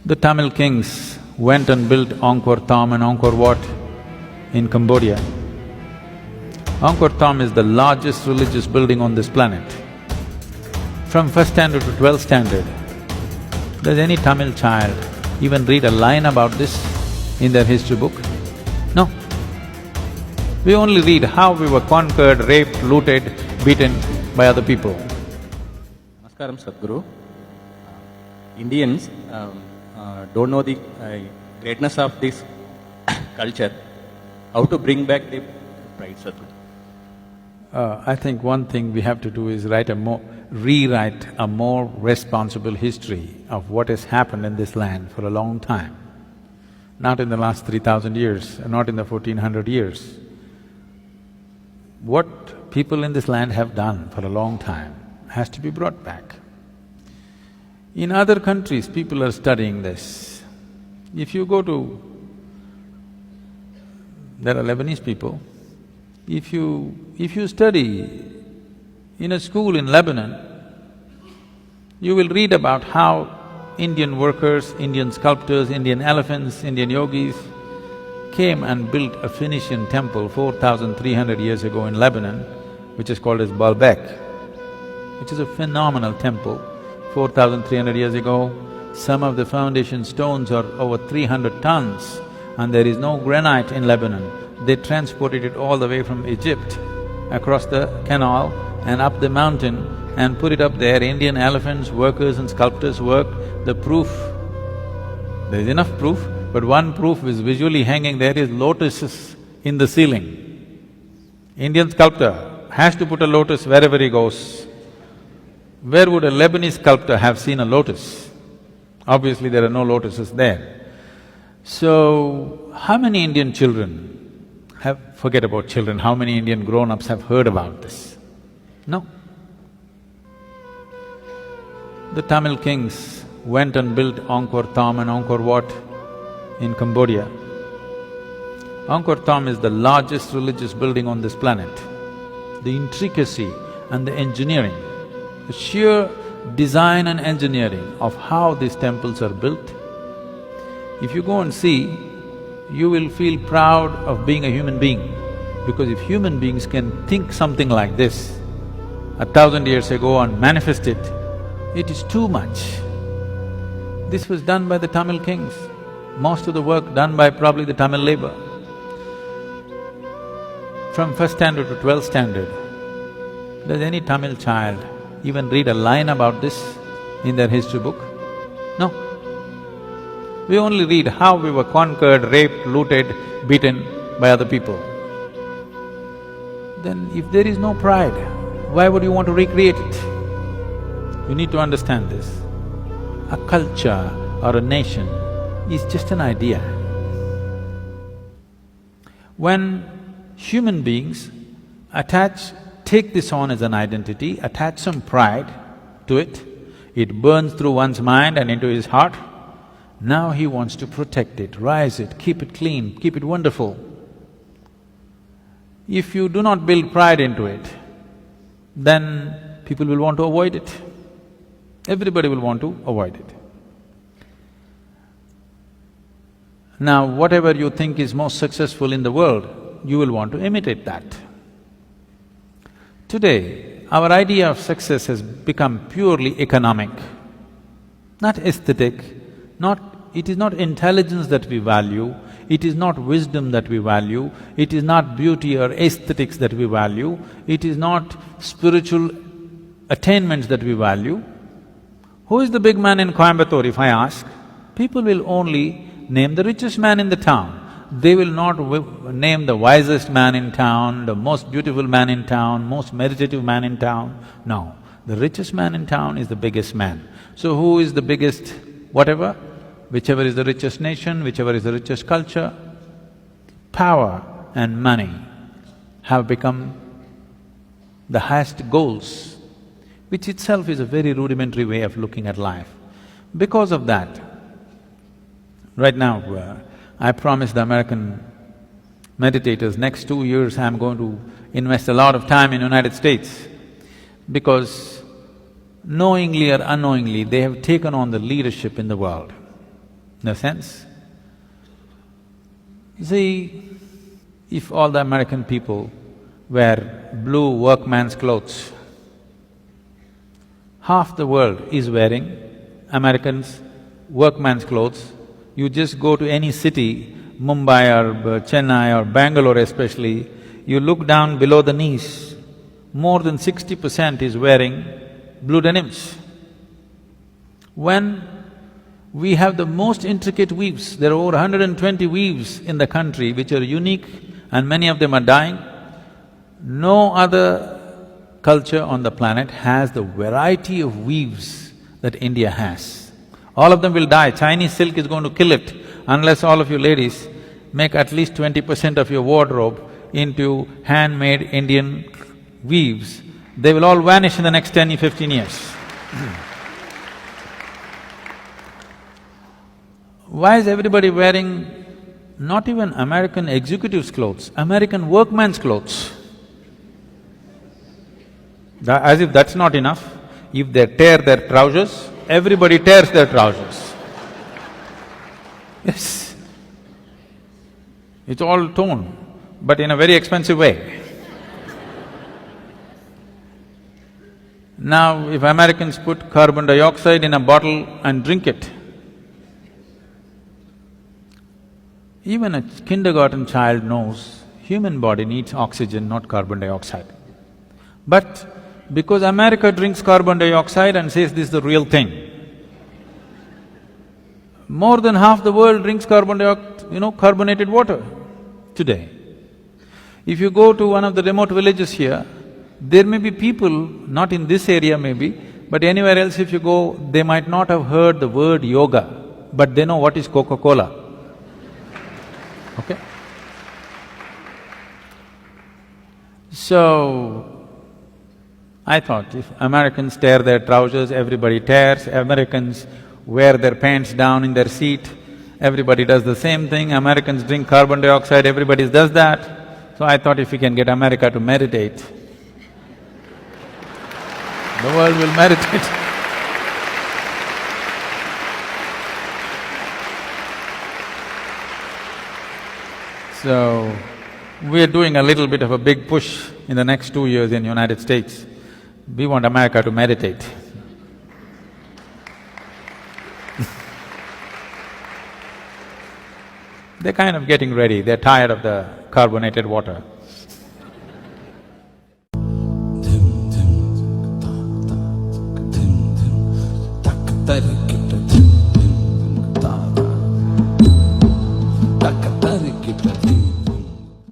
The Tamil kings went and built Angkor Thom and Angkor Wat in Cambodia. Angkor Thom is the largest religious building on this planet. From first standard to 12th standard, does any Tamil child even read a line about this in their history book? No. We only read how we were conquered, raped, looted, beaten by other people. Namaskaram, Sadhguru. Indians don't know the greatness of this culture. How to bring back the pride, Sadhguru? I think one thing we have to do is rewrite a more responsible history of what has happened in this land for a long time. Not in the last 3,000 years, not in the 1400 years. What people in this land have done for a long time has to be brought back. In other countries, people are studying this. If you go to… there are Lebanese people, if you study in a school in Lebanon, you will read about how Indian workers, Indian sculptors, Indian elephants, Indian yogis came and built a Phoenician temple 4,300 years ago in Lebanon, which is called as Baalbek, which is a phenomenal temple. 4,300 years ago, some of the foundation stones are over 300 tons and there is no granite in Lebanon. They transported it all the way from Egypt, across the canal and up the mountain and put it up there. Indian elephants, workers and sculptors worked. The proof, there is enough proof, but one proof is visually hanging there is lotuses in the ceiling. Indian sculptor has to put a lotus wherever he goes. Where would a Lebanese sculptor have seen a lotus? Obviously there are no lotuses there. So, how many Indian children forget about children, how many Indian grown-ups have heard about this? No. The Tamil kings went and built Angkor Thom and Angkor Wat in Cambodia. Angkor Thom is the largest religious building on this planet. The intricacy and the engineering, the sheer design and engineering of how these temples are built, if you go and see, you will feel proud of being a human being. Because if human beings can think something like this 1,000 years ago and manifest it, it is too much. This was done by the Tamil kings, most of the work done by probably the Tamil labor. From first standard to 12th standard, does any Tamil child even read a line about this in their history book? No. We only read how we were conquered, raped, looted, beaten by other people. Then if there is no pride, why would you want to recreate it? You need to understand this. A culture or a nation is just an idea. When human beings take this on as an identity, attach some pride to it, it burns through one's mind and into his heart. Now he wants to protect it, rise it, keep it clean, keep it wonderful. If you do not build pride into it, then people will want to avoid it. Everybody will want to avoid it. Now, whatever you think is most successful in the world, you will want to imitate that. Today, our idea of success has become purely economic, not aesthetic, it is not intelligence that we value, it is not wisdom that we value, it is not beauty or aesthetics that we value, it is not spiritual attainments that we value. Who is the big man in Coimbatore, if I ask? People will only name the richest man in the town. They will not name the wisest man in town, the most beautiful man in town, most meditative man in town. No, the richest man in town is the biggest man. So who is the biggest whatever? Whichever is the richest nation, whichever is the richest culture, power and money have become the highest goals, which itself is a very rudimentary way of looking at life. Because of that, right now, I promised the American meditators, next 2 years I'm going to invest a lot of time in United States because knowingly or unknowingly, they have taken on the leadership in the world. in a sense. You see, if all the American people wear blue workman's clothes, half the world is wearing Americans' workman's clothes. You just go to any city, Mumbai or Chennai or Bangalore especially, you look down below the knees, more than 60% is wearing blue denims. When we have the most intricate weaves, there are over 120 weaves in the country which are unique and many of them are dying. No other culture on the planet has the variety of weaves that India has. All of them will die. Chinese silk is going to kill it unless all of you ladies make at least 20% of your wardrobe into handmade Indian weaves. They will all vanish in the next 10 or 15 years. Why is everybody wearing not even American executives' clothes, American workman's clothes? As if that's not enough, if they tear their trousers, everybody tears their trousers. Yes. It's all torn, but in a very expensive way. Now, if Americans put carbon dioxide in a bottle and drink it, even a kindergarten child knows human body needs oxygen, not carbon dioxide. But because America drinks carbon dioxide and says this is the real thing, more than half the world drinks carbonated water today. If you go to one of the remote villages here, there may be people, not in this area maybe, but anywhere else if you go, they might not have heard the word yoga, but they know what is Coca-Cola. Okay? So, I thought if Americans tear their trousers, everybody tears, Americans wear their pants down in their seat, everybody does the same thing, Americans drink carbon dioxide, everybody does that. So I thought if we can get America to meditate, the world will meditate. So, we are doing a little bit of a big push in the next 2 years in United States. We want America to meditate. They're kind of getting ready, they're tired of the carbonated water. Takatari kita